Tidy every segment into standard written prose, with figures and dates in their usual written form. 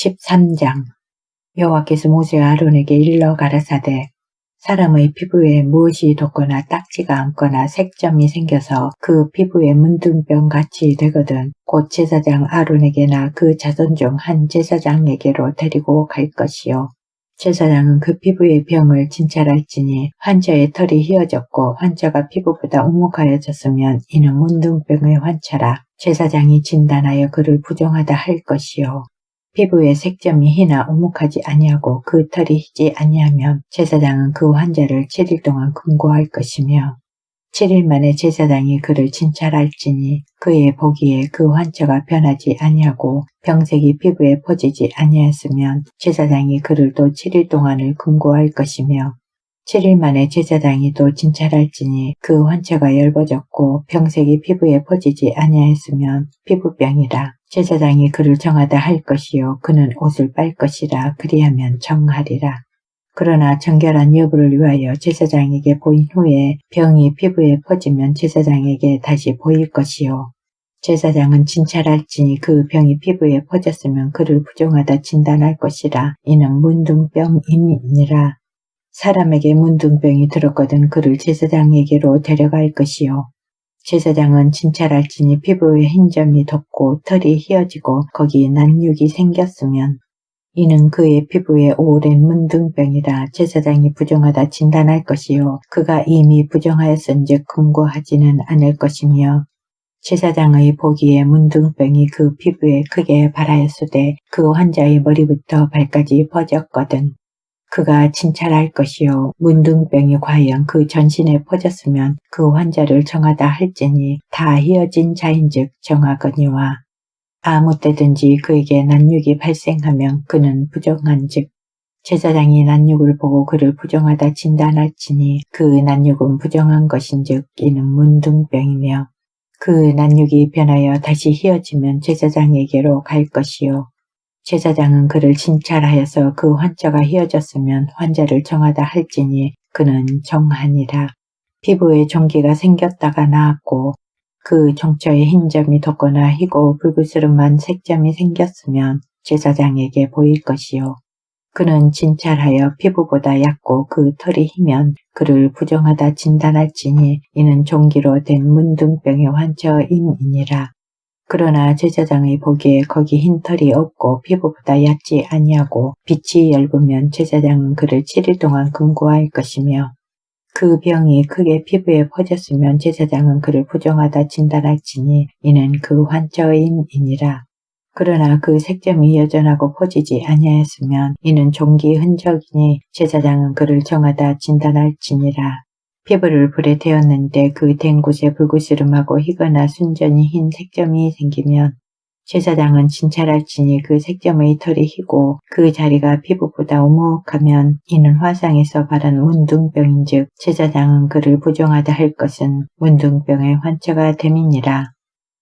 13장 여호와께서 모세와 아론에게 일러 가라사대 사람의 피부에 무엇이 돋거나 딱지가 앉거나 색점이 생겨서 그 피부에 문둥병같이 되거든 곧 제사장 아론에게나 그 자손 중 한 제사장에게로 데리고 갈 것이요. 제사장은 그 피부의 병을 진찰할지니 환자의 털이 휘어졌고 환자가 피부보다 우묵하여졌으면 이는 문둥병의 환자라. 제사장이 진단하여 그를 부정하다 할 것이요. 피부에 색점이 희나 우묵하지 아니하고 그 털이 희지 아니하면 제사장은 그 환자를 7일 동안 금고할 것이며 7일 만에 제사장이 그를 진찰할지니 그의 보기에 그 환자가 변하지 아니하고 병색이 피부에 퍼지지 아니하였으면 제사장이 그를 또 7일 동안을 금고할 것이며 7일 만에 제사장이 또 진찰할지니 그 환자가 엷어졌고 병색이 피부에 퍼지지 아니하였으면 피부병이라. 제사장이 그를 정하다 할 것이요 그는 옷을 빨 것이라. 그리하면 정하리라. 그러나 정결한 여부를 위하여 제사장에게 보인 후에 병이 피부에 퍼지면 제사장에게 다시 보일 것이요. 제사장은 진찰할지니 그 병이 피부에 퍼졌으면 그를 부정하다 진단할 것이라. 이는 문둥병임이니라. 사람에게 문둥병이 들었거든 그를 제사장에게로 데려갈 것이요. 제사장은 진찰할지니 피부에 흰점이 덮고 털이 휘어지고 거기에 난육이 생겼으면 이는 그의 피부에 오랜 문둥병이라. 제사장이 부정하다 진단할 것이요 그가 이미 부정하였은즉 금고하지는 않을 것이며 제사장의 보기에 문둥병이 그 피부에 크게 발하였으되 그 환자의 머리부터 발까지 퍼졌거든 그가 진찰할 것이요 문둥병이 과연 그 전신에 퍼졌으면 그 환자를 정하다 할지니 다 휘어진 자인즉 정하거니와 아무 때든지 그에게 난육이 발생하면 그는 부정한즉 제사장이 난육을 보고 그를 부정하다 진단할지니 그 난육은 부정한 것인즉 이는 문둥병이며 그 난육이 변하여 다시 휘어지면 제사장에게로 갈 것이요 제사장은 그를 진찰하여서 그 환자가 휘어졌으면 환자를 정하다 할지니 그는 정하니라. 피부에 종기가 생겼다가 나았고 그 종처에 흰점이 돋거나 희고 불그스름한 색점이 생겼으면 제사장에게 보일 것이요. 그는 진찰하여 피부보다 얕고 그 털이 희면 그를 부정하다 진단할지니 이는 종기로 된 문둥병의 환자임이니라. 그러나 제사장의 보기에 거기 흰 털이 없고 피부보다 얕지 아니하고 빛이 엷으면 제사장은 그를 7일 동안 금고할 것이며 그 병이 크게 피부에 퍼졌으면 제사장은 그를 부정하다 진단할지니 이는 그 환자임이니라. 그러나 그 색점이 여전하고 퍼지지 아니하였으면 이는 종기 흔적이니 제사장은 그를 정하다 진단할지니라. 피부를 불에 데웠는데 그 댄 곳에 불그스름하고 희거나 순전히 흰 색점이 생기면 제사장은 진찰할지니 그 색점의 털이 희고 그 자리가 피부보다 우묵하면 이는 화상에서 발한 문둥병인즉 제사장은 그를 부정하다 할 것은 문둥병의 환자가 됨이니라.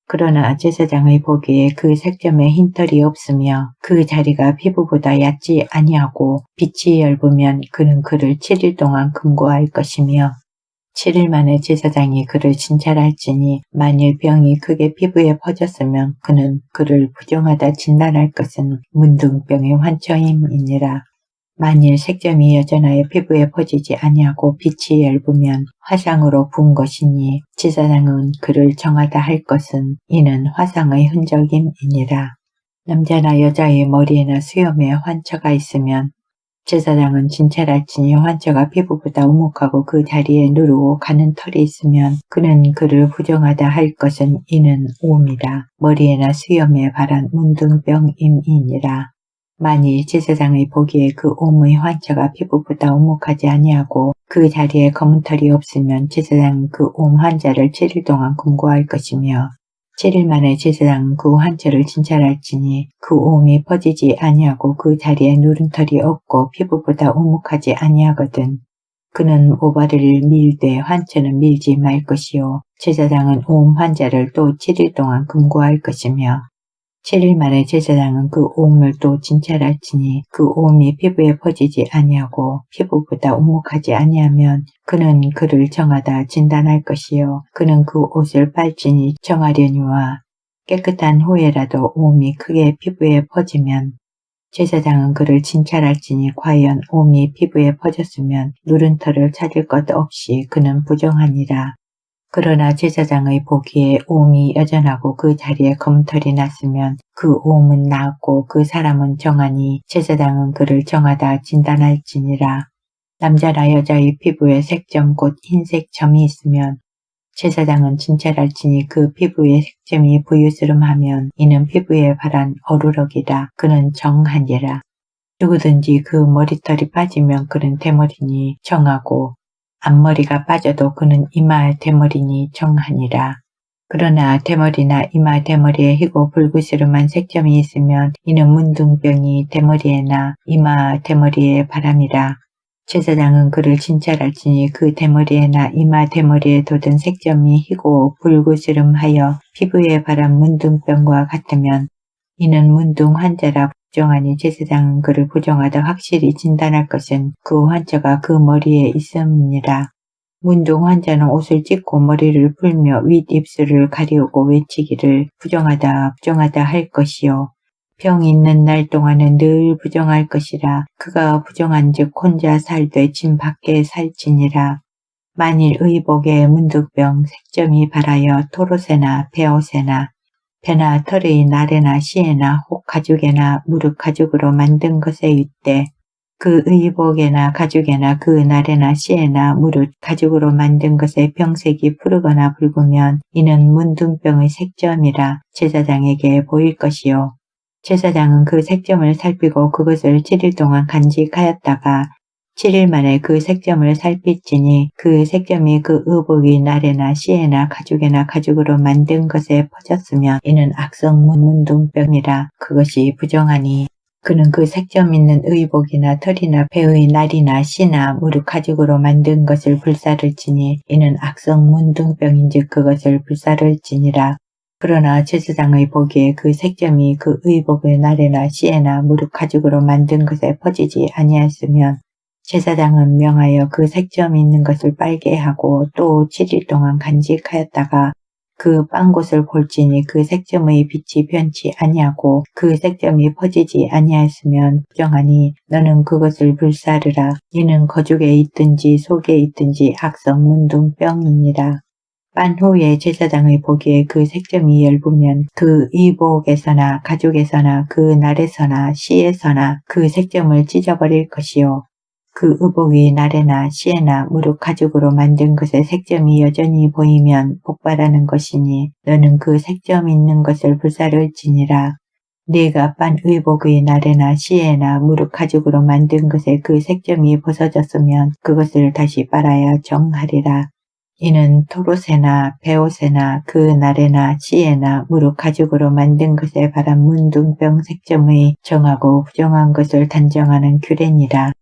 그러나 제사장의 보기에 그 색점에 흰 털이 없으며 그 자리가 피부보다 얕지 아니하고 빛이 엷으면 그는 그를 7일 동안 금고할 것이며 7일 만에 제사장이 그를 진찰할지니 만일 병이 크게 피부에 퍼졌으면 그는 그를 부정하다 진단할 것은 문둥병의 환처임이니라. 만일 색점이 여전하여 피부에 퍼지지 아니하고 빛이 엷으면 화상으로 분 것이니 제사장은 그를 정하다 할 것은 이는 화상의 흔적임이니라. 남자나 여자의 머리에나 수염에 환처가 있으면 제사장은 진찰할지니 환자가 피부보다 우묵하고 그 자리에 누르고 가는 털이 있으면 그는 그를 부정하다 할 것은 이는 옴이라. 머리에나 수염에 발한 문둥병임이니라. 만일 제사장의 보기에 그 옴의 환자가 피부보다 우묵하지 아니하고 그 자리에 검은 털이 없으면 제사장은 그 옴 환자를 7일 동안 금고할 것이며 7일 만에 제사장은 그 환자를 진찰할지니 그 옴이 퍼지지 아니하고 그 자리에 누른 털이 없고 피부보다 우묵하지 아니하거든. 그는 모발을 밀되 환자는 밀지 말 것이요. 제사장은 옴 환자를 또 7일 동안 금고할 것이며 7일 만에 제사장은 그 옴을 또 진찰할지니 그 옴이 피부에 퍼지지 아니하고 피부보다 우묵하지 아니하면 그는 그를 정하다 진단할 것이요. 그는 그 옷을 빨지니 정하려니와 깨끗한 후에라도 옴이 크게 피부에 퍼지면 제사장은 그를 진찰할지니 과연 옴이 피부에 퍼졌으면 누른 털을 찾을 것 없이 그는 부정하니라. 그러나 제사장의 보기에 옴이 여전하고 그 자리에 검털이 났으면 그 옴은 나았고 그 사람은 정하니 제사장은 그를 정하다 진단할지니라. 남자나 여자의 피부에 색점 곧 흰색 점이 있으면 제사장은 진찰할지니 그 피부의 색점이 부유스름하면 이는 피부에 발한 어루럭이라. 그는 정하니라. 누구든지 그 머리털이 빠지면 그는 대머리니 정하고 앞머리가 빠져도 그는 이마 대머리니 정하니라. 그러나 대머리나 이마 대머리에 희고 불구스름한 색점이 있으면 이는 문둥병이 대머리에나 이마 대머리에 바람이라. 제사장은 그를 진찰할지니 그 대머리에나 이마 대머리에 돋은 색점이 희고 불구스름하여 피부에 바람 문둥병과 같으면 이는 문둥 환자라. 부정하니 제사장은 그를 부정하다 확실히 진단할 것은 그 환자가 그 머리에 있음이니라. 문둥 환자는 옷을 찢고 머리를 풀며 윗입술을 가리우고 외치기를 부정하다 부정하다 할 것이요. 병이 있는 날 동안은 늘 부정할 것이라. 그가 부정한즉 혼자 살되 진 밖에 살지니라. 만일 의복에 문둥병 색점이 발하여 토롯에나 베옷에나 배나 털의 나래나 시에나 혹 가죽에나 무릎 가죽으로 만든 것에 있되 그 의복에나 가죽에나 그 나래나 시에나 무릇 가죽으로 만든 것의 병색이 푸르거나 붉으면 이는 문둥병의 색점이라. 제사장에게 보일 것이요. 제사장은 그 색점을 살피고 그것을 7일 동안 간직하였다가 7일 만에 그 색점을 살피지니 그 색점이 그 의복의 나래나 시에나 가죽에나 가죽으로 만든 것에 퍼졌으면 이는 악성 문둥병이라. 그것이 부정하니 그는 그 색점 있는 의복이나 털이나 배의 날이나 시나 무릎 가죽으로 만든 것을 불사를지니 이는 악성 문둥병인즉 그것을 불사를지니라. 그러나 제사장의 보기에 그 색점이 그 의복의 나래나 시에나 무릎 가죽으로 만든 것에 퍼지지 아니하였으면 제사장은 명하여 그 색점 있는 것을 빨게 하고 또 7일 동안 간직하였다가 그 빤 곳을 볼지니 그 색점의 빛이 변치 아니하고 그 색점이 퍼지지 아니하였으면 부정하니 너는 그것을 불사르라. 이는 거죽에 있든지 속에 있든지 악성 문둥병이니라. 빤 후에 제사장의 보기에 그 색점이 엷으면 그 의복에서나 가죽에서나 그 날에서나 시에서나 그 색점을 찢어버릴 것이요. 그 의복이 나래나 시에나 무릎 가죽으로 만든 것의 색점이 여전히 보이면 복발하는 것이니 너는 그 색점 있는 것을 불사를지니라. 네가 빤 의복의 나래나 시에나 무릎 가죽으로 만든 것에 그 색점이 벗어졌으면 그것을 다시 빨아야 정하리라. 이는 토롯에나 베옷에나 그 나래나 시에나 무릎 가죽으로 만든 것에 바란 문둥병 색점의 정하고 부정한 것을 단정하는 규례니라.